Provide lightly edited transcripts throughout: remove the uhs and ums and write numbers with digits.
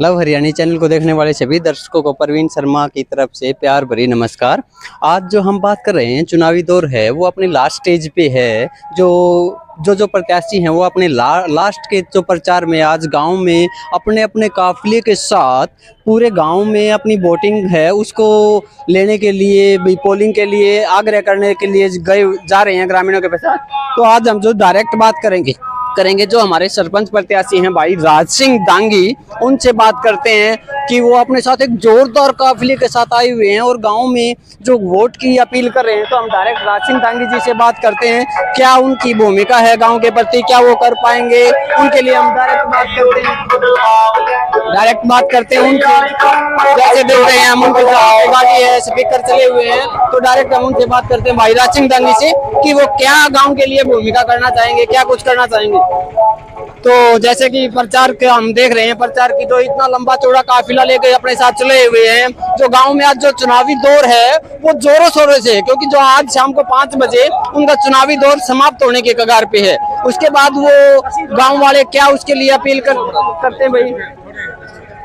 Love Haryani channel को देखने वाले सभी दर्शकों को परवीन शर्मा की तरफ से प्यार भरी नमस्कार। आज जो हम बात कर रहे हैं चुनावी दौर है वो अपने लास्ट स्टेज पे है। जो प्रत्याशी हैं वो अपने लास्ट के जो प्रचार में आज गांव में अपने अपने काफिले के साथ पूरे गांव में अपनी वोटिंग है उसको लेने के लिए पोलिंग के लिए आग्रह करने के लिए जा रहे हैं ग्रामीणों के साथ। तो आज हम जो डायरेक्ट बात करेंगे जो हमारे सरपंच प्रत्याशी हैं भाई राज सिंह दांगी, उनसे बात करते हैं कि वो अपने साथ एक जोरदार काफिले के साथ आए हुए हैं और गांव में जो वोट की अपील कर रहे हैं। तो हम डायरेक्ट राज सिंह दांगी जी से बात करते हैं, क्या उनकी भूमिका है गांव के प्रति, क्या वो कर पाएंगे, उनके लिए हम डायरेक्ट बात करते हैं उनकी। जैसे देख रहे हैं हम उनके गाड़ी है, स्पीकर चले हुए हैं, तो डायरेक्ट हम उनसे बात करते हैं भाई राज सिंह दांगी से कि वो क्या गाँव के लिए भूमिका करना चाहेंगे, क्या कुछ करना चाहेंगे। तो जैसे कि प्रचार के हम देख रहे हैं, प्रचार की तो इतना लंबा चौड़ा काफिला लेकर अपने साथ चले हुए हैं। जो गांव में आज जो चुनावी दौर है वो जोरों शोरों से, क्योंकि जो आज शाम को 5 बजे उनका चुनावी दौर समाप्त होने के कगार पे है। उसके बाद वो गांव वाले क्या उसके लिए अपील करते हैं भाई।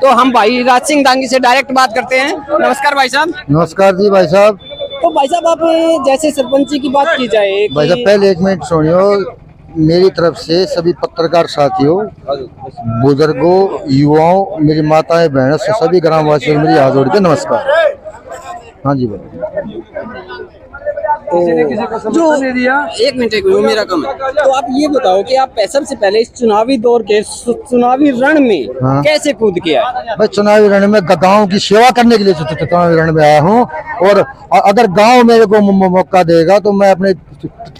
तो हम भाई राज सिंह दांगी से डायरेक्ट बात करते हैं। नमस्कार भाई साहब। नमस्कार जी भाई साहब। तो भाई साहब आप जैसे सरपंची की बात की जाए भाई साहब पहले 1 मिनट सुनियो। मेरी तरफ से सभी पत्रकार साथियों, बुजुर्गों, युवाओं, मेरी माताएं बहनों से सभी ग्रामवासियों को मेरी हाथ जोड़ के नमस्कार। हाँ जी भाई। जो एक मिनट मेरा कम है। तो आप ये बताओ कि आप सबसे पहले इस चुनावी दौर के चुनावी रण में कैसे कूद के आए? मैं चुनावी रण में गांव की सेवा करने के लिए चुनावी रण में आया हूँ, और अगर गांव मेरे को मौका देगा तो मैं अपने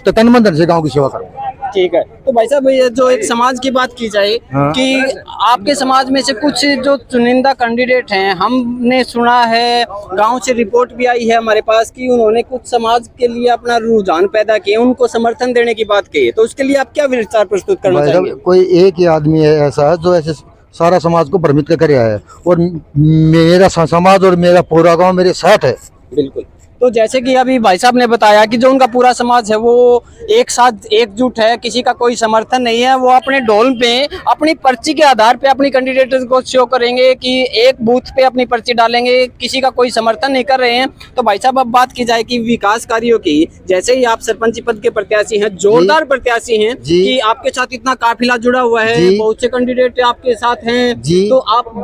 तन मन धन से गांव की सेवा करूँगा। ठीक है। तो भाई साहब जो एक समाज की बात की जाए कि आपके समाज में से कुछ जो चुनिंदा कैंडिडेट हैं, हमने सुना है, गांव से रिपोर्ट भी आई है हमारे पास कि उन्होंने कुछ समाज के लिए अपना रुझान पैदा किए, उनको समर्थन देने की बात कही। तो उसके लिए आप क्या विचार प्रस्तुत करना चाहेंगे? कोई एक ही आदमी है ऐसा जो ऐसे सारा समाज को भ्रमित करके आया है, और मेरा समाज और मेरा पूरा गाँव मेरे साथ है। बिल्कुल। तो जैसे कि अभी भाई साहब ने बताया कि जो उनका पूरा समाज है वो एक साथ एकजुट है, किसी का कोई समर्थन नहीं है। वो अपने ढोल पे अपनी पर्ची के आधार पे अपनी कैंडिडेट को शो करेंगे कि एक बूथ पे अपनी पर्ची डालेंगे, किसी का कोई समर्थन नहीं कर रहे हैं। तो भाई साहब अब बात की जाए कि विकास कार्यों की, जैसे ही आप सरपंची पद के प्रत्याशी हैं, जोरदार प्रत्याशी हैं कि आपके साथ इतना काफिला जुड़ा हुआ है, बहुत से कैंडिडेट आपके साथ हैं, तो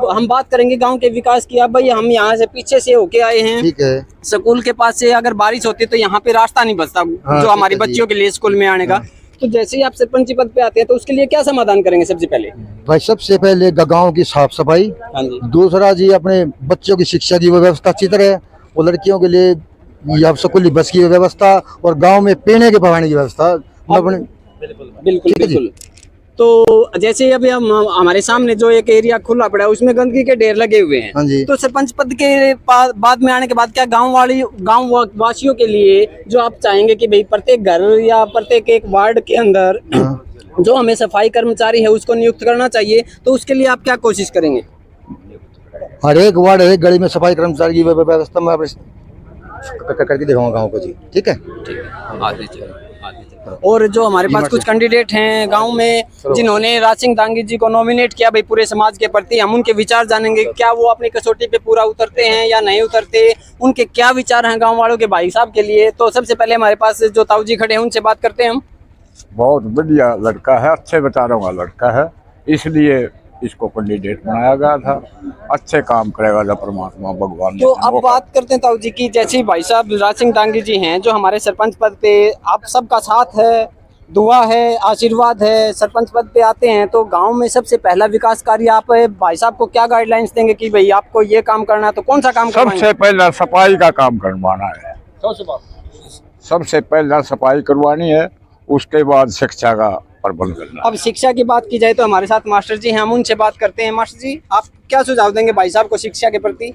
हम बात करेंगे गाँव के विकास की। अब भाई हम यहाँ से पीछे से होके आए हैं, स्कूल के पास से अगर बारिश होती है तो यहाँ पे रास्ता नहीं बचता जो हमारी बच्चियों के लिए स्कूल में आने का। तो जैसे ही आप सरपंची पद पे आते हैं तो उसके लिए क्या समाधान करेंगे? सबसे पहले भाई सबसे पहले गाँव की साफ सफाई, दूसरा जी अपने बच्चों की शिक्षा की व्यवस्था अच्छी तरह, और लड़कियों के लिए स्कूली बस की व्यवस्था, और गाँव में पीने के पानी की व्यवस्था। बिल्कुल। तो जैसे अभी हम हमारे सामने जो एक एरिया खुला पड़ा है उसमें गंदगी के ढेर लगे हुए हैं। तो सरपंच पद के बाद में आने के बाद क्या गांव वासियों के लिए जो आप चाहेंगे कि भाई प्रत्येक घर या प्रत्येक एक वार्ड के अंदर जो हमें सफाई कर्मचारी है उसको नियुक्त करना चाहिए, तो उसके लिए आप क्या कोशिश करेंगे? हर एक वार्ड, हर एक गली में सफाई कर्मचारी की व्यवस्था मैं करके दिखाऊंगा गाँव को जी। ठीक है। और जो हमारे पास कुछ कैंडिडेट हैं गांव में जिन्होंने राज सिंह दांगी जी को नॉमिनेट किया भाई पूरे समाज के प्रति, हम उनके विचार जानेंगे, क्या वो अपनी कसौटी पे पूरा उतरते हैं या नहीं उतरते, उनके क्या विचार हैं गांव वालों के भाई साहब के लिए। तो सबसे पहले हमारे पास जो ताऊ जी खड़े हैं उनसे बात करते हैं हम। बहुत बढ़िया लड़का है, अच्छे विचारों का लड़का है, इसलिए इसको कैंडिडेट बनाया गया था। अच्छे काम करेगा जब परमात्मा भगवान। तो अब बात करते हैं ताऊ जी की, जैसे भाई साहब राज सिंह दांगी जी हैं जो हमारे सरपंच पद पे, आप सबका साथ है, दुआ है, आशीर्वाद है, सरपंच पद पे आते हैं तो गांव में सबसे पहला विकास कार्य आप भाई साहब को क्या गाइडलाइंस देंगे कि भाई आपको ये काम करना है, तो कौन सा काम करवाएंगे? सबसे पहला सफाई का काम करवाना है, सबसे पहला सफाई करवानी है, उसके बाद शिक्षा का प्रबंध करना। अब शिक्षा की बात की जाए तो हमारे साथ मास्टर जी हैं, हम उनसे बात करते हैं। मास्टर जी आप क्या सुझाव देंगे भाई साहब को शिक्षा के प्रति?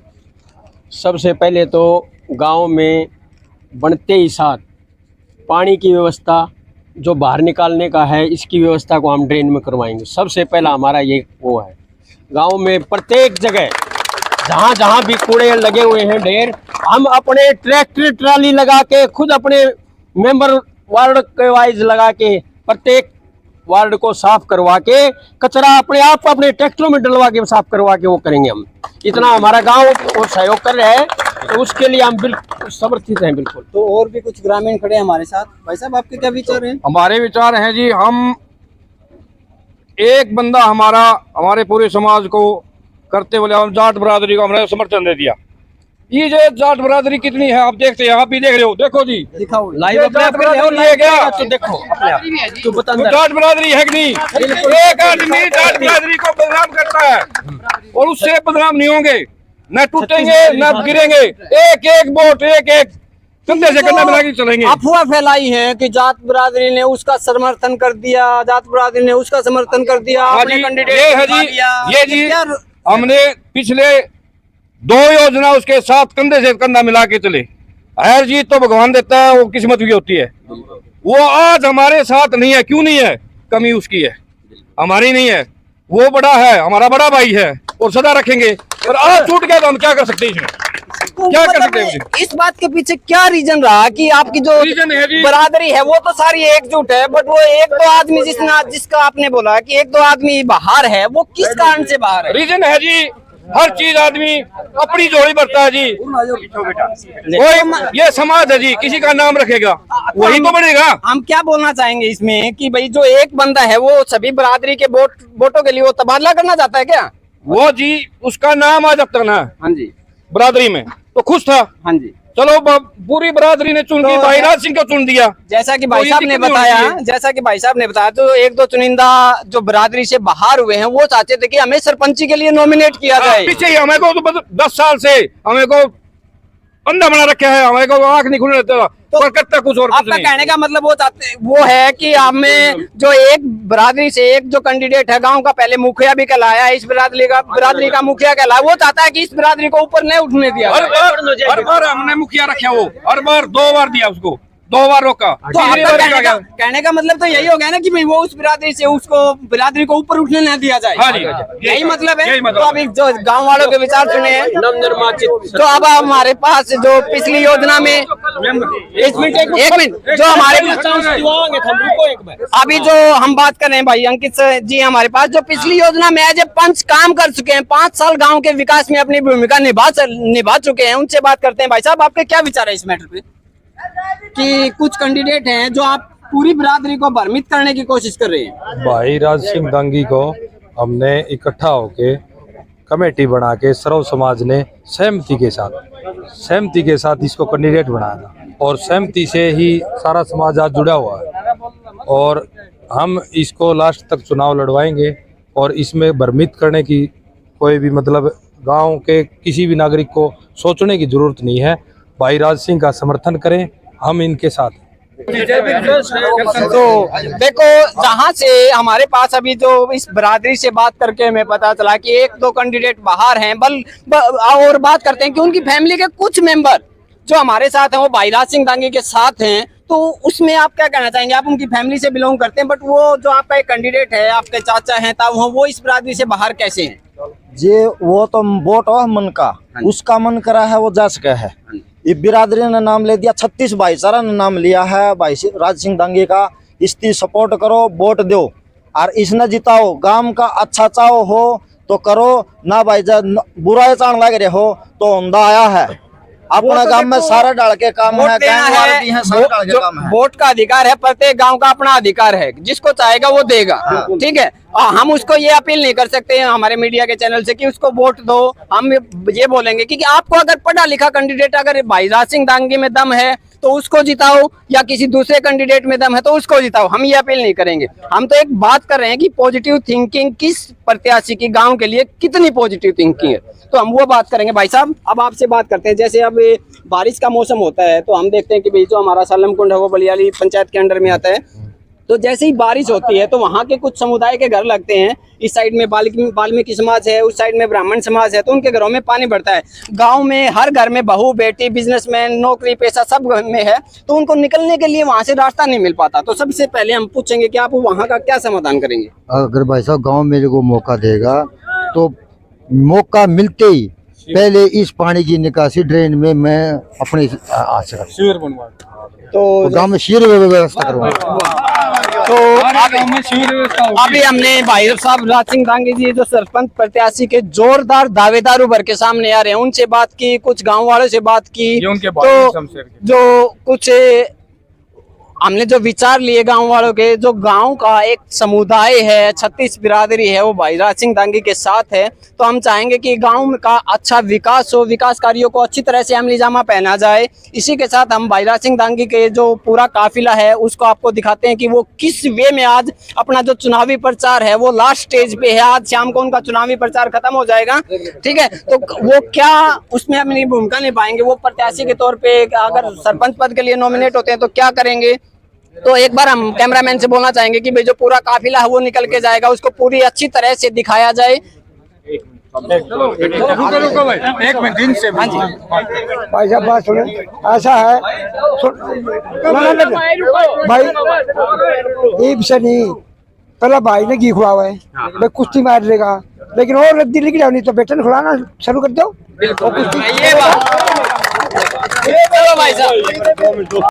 सबसे पहले तो गांव में बनते ही साथ पानी की व्यवस्था जो बाहर निकालने का है इसकी व्यवस्था को हम ड्रेन में करवाएंगे। सबसे पहला हमारा ये वो है, गांव में प्रत्येक जगह जहाँ जहाँ भी कूड़े लगे हुए हैं ढेर, हम अपने ट्रैक्टर ट्राली लगा के खुद अपने मेंबर वार्ड के वाइज लगा के प्रत्येक वार्ड को साफ करवा के कचरा अपने आप अपने ट्रैक्टरों में डलवा के साफ करवा के वो करेंगे। हम इतना हमारा गांव और सहयोग कर रहे हैं, तो उसके लिए हम बिल्कुल समर्थित हैं। बिल्कुल। तो और भी कुछ ग्रामीण खड़े हैं हमारे साथ। भाई साहब, आपके क्या विचार हैं? हमारे विचार हैं जी, हम एक बंदा हमारे पूरे समाज को करते बोले, हम जाट बरादरी को हमने समर्थन दे दिया। ये जो जाट बरादरी कितनी है आप देखते हैं, आप भी देख रहे हो, देखो जी दिखाओ ये लाइव जाट बरादरी है क्या? तो देखो अपने आप तो बता तो जाट बरादरी है कि नहीं? एक आदमी जाट बरादरी को बदनाम करता है और उससे बदनाम नहीं होंगे, न टूटेंगे न गिरेंगे। एक एक वोट एक एक कंधे से कंधा मिला के चलेंगे। अफवाह फैलाई है कि जाट बरादरी ने उसका समर्थन कर दिया, जाट बरादरी ने उसका समर्थन कर दिया, हाँ अपने जी, कैंडिडेट ये है जिता जी, दिया। ये जी क्या हमने पिछले 2 योजना उसके साथ कंधे से कंधा मिला के चले। हार जीत तो भगवान देता है, वो किस्मत की होती है। वो आज हमारे साथ नहीं है, क्यों नहीं है? कमी उसकी है, हमारी नहीं है। वो बड़ा है, हमारा बड़ा भाई है और सदा रखेंगे। और आज छूट गया तो हम क्या कर सकते हैं इसमें? तो क्या कर मतलब सकते हैं? इस बात के पीछे क्या रीजन रहा कि आपकी जो रीजन है जी, बरादरी है वो तो सारी एकजुट है, बट वो एक दो आदमी जिसका आपने बोला कि एक दो आदमी बाहर है, वो किस कारण से बाहर है? रीजन है जी, हर चीज आदमी अपनी जोड़ी भरता है जी। कोई ये समाज है जी, किसी का नाम रखेगा वही तो बढ़ेगा। हम क्या बोलना चाहेंगे इसमें कि भाई जो एक बंदा है वो सभी बरादरी के वोटों के लिए वो तबादला करना चाहता है क्या? वो जी उसका नाम आ जाता ना हाँ जी, बरादरी में तो खुश था। हाँ जी। चलो पूरी बरादरी ने चुन दी, भाई राज सिंह को चुन दिया। जैसा कि भाई कोई साहब ने दिक्कत नहीं बताया, होनी जैसा कि भाई साहब ने बताया, तो एक दो चुनिंदा जो बरादरी से बाहर हुए हैं वो चाहते थे कि हमें सरपंची के लिए नॉमिनेट किया जाए। पीछे ही हमें को तो 10 साल से हमें को अंधा बना रखा है, हमें को आंख नहीं खुलने देता, पर करता कुछ और कुछ आपका नहीं। कहने का मतलब वो है कि हमें जो एक बरादरी से एक जो कैंडिडेट है गांव का, पहले मुखिया भी कहलाया, इस बरादरी का मुखिया कहलाया, वो चाहता है कि इस बरादरी को ऊपर नहीं उठने दिया जाए। हर बार हमने मुखिया रखा, वो हर बार 2 बार दिया उसको, 2 बार रोका। तो आपका कहने का मतलब तो यही हो गया ना कि भाई वो उस बिरादरी से उसको बिरादरी को ऊपर उठने न दिया जाए। हाँ जी, यही मतलब है। यही मतलब तो अभी जो गांव वालों के विचार सुने हैं, नवनिर्वाचित तो अब हमारे पास जो पिछली योजना में एक मिनट जो हमारे अभी जो हम बात कर रहे हैं भाई अंकित जी, हमारे पास जो पिछली योजना में एज ए पंच काम कर चुके हैं, 5 साल गाँव के विकास में अपनी भूमिका निभा चुके हैं, उनसे बात करते हैं। भाई साहब, आपके क्या विचार है इस मैटर पे कि कुछ कैंडिडेट हैं जो आप पूरी बरादरी को भ्रमित करने की कोशिश कर रहे हैं? भाई राज सिंह दांगी को हमने इकट्ठा होके कमेटी बना के सर्व समाज ने सहमति के साथ इसको कैंडिडेट बनाया था और सहमति से ही सारा समाज आज जुड़ा हुआ है और हम इसको लास्ट तक चुनाव लड़वाएंगे और इसमें भ्रमित करने की कोई भी मतलब गांव के किसी भी नागरिक को सोचने की जरूरत नहीं है। भाई राज सिंह का समर्थन करें, हम इनके साथ। तो देखो, जहां से हमारे पास अभी जो इस बरादरी से बात करके हमें पता चला कि एक दो कैंडिडेट बाहर हैं, और बात करते हैं कि उनकी फैमिली के कुछ मेंबर जो हमारे साथ हैं वो भाई राज सिंह दांगी के साथ हैं, तो उसमें आप क्या कहना चाहेंगे? आप उनकी फैमिली से बिलोंग करते हैं, बट वो जो आपका एक कैंडिडेट है, आपके चाचा हैं ताऊ, वो इस बरादरी से बाहर कैसे हैं? जे वो तो वोट हो मन का, उसका मन करा है वो जा सका है। ये बिरादरी ने नाम ले दिया, 36 भाईचारा ने नाम लिया है भाई राज सिंह दांगी का। इसकी सपोर्ट करो, वोट दो और इसने जिताओ। गांव का अच्छा चाहो हो तो करो ना भाई, जब बुरा चाण लग रहे हो तो उमदा आया है अपना गांव में सारा डाल के काम है, वोट का अधिकार है, प्रत्येक गांव का अपना अधिकार है, जिसको चाहेगा वो देगा। ठीक है, हम उसको ये अपील नहीं कर सकते हैं हमारे मीडिया के चैनल से कि उसको वोट दो। हम ये बोलेंगे कि आपको अगर पढ़ा लिखा कैंडिडेट, अगर भाई राज सिंह दांगी में दम है तो उसको जिताओ, या किसी दूसरे कैंडिडेट में दम है तो उसको जिताओ। हम ये अपील नहीं करेंगे। हम तो एक बात कर रहे हैं कि पॉजिटिव थिंकिंग किस प्रत्याशी की गांव के लिए कितनी पॉजिटिव थिंकिंग है, तो हम वो बात करेंगे। भाई साहब, अब आपसे बात करते हैं, जैसे अब बारिश का मौसम होता है तो हम देखते हैं कि भाई जो हमारा सालम कुंड है वो बलियाली पंचायत के अंडर में आता है, तो जैसे ही बारिश होती है तो वहाँ के कुछ समुदाय के घर लगते हैं। इस साइड में वाल्मीकि समाज है, उस साइड में ब्राह्मण समाज है, तो उनके घरों में पानी भरता है। गांव में हर घर में बहू बेटी, बिजनेसमैन, नौकरी पेशा सब घर में है, तो उनको निकलने के लिए वहाँ से रास्ता नहीं मिल पाता। तो सबसे पहले हम पूछेंगे कि आप वहाँ का क्या समाधान करेंगे? अगर भाई साहब गाँव मेरे को मौका देगा तो मौका मिलते ही पहले इस पानी की निकासी ड्रेन में मैं अपने हाथ से शिविर बनवा तो गाँव में शिविर व्यवस्था करवाऊंगा। तो अभी हमने भाई साहब राज सिंह दांगी जी जो सरपंच प्रत्याशी के जोरदार दावेदार उभर के सामने आ रहे हैं, उनसे बात की, कुछ गांव वालों से बात की, तो जो कुछ हमने जो विचार लिए गांव वालों के, जो गांव का एक समुदाय है, 36 बिरादरी है, वो भाई राज सिंह दांगी के साथ है। तो हम चाहेंगे कि गांव का अच्छा विकास हो, विकास कार्यों को अच्छी तरह से अमली जामा पहना जाए। इसी के साथ हम भाई राज सिंह दांगी के जो पूरा काफिला है उसको आपको दिखाते हैं कि वो किस वे में आज अपना जो चुनावी प्रचार है वो लास्ट स्टेज पे है। आज शाम को उनका चुनावी प्रचार खत्म हो जाएगा, ठीक है। तो वो क्या उसमें अपनी भूमिका निभाएंगे, वो प्रत्याशी के तौर पे अगर सरपंच पद के लिए नॉमिनेट होते हैं तो क्या करेंगे। तो एक बार हम कैमरामैन से बोलना चाहेंगे कि भाई जो पूरा काफिला है वो निकल के जाएगा, उसको पूरी अच्छी तरह से दिखाया जाए। एक मिनट दिन से हाँ जी भाई साहब बात सुने, ऐसा है भाई ये विषय नहीं, पहला भाई ने घी खुआ हुआ है, भाई कुश्ती मार लेगा, लेकिन और रद्दी लिख जाओ, नहीं तो बेटन खुलाना शुरू कर दो। ये बात भाई साहब।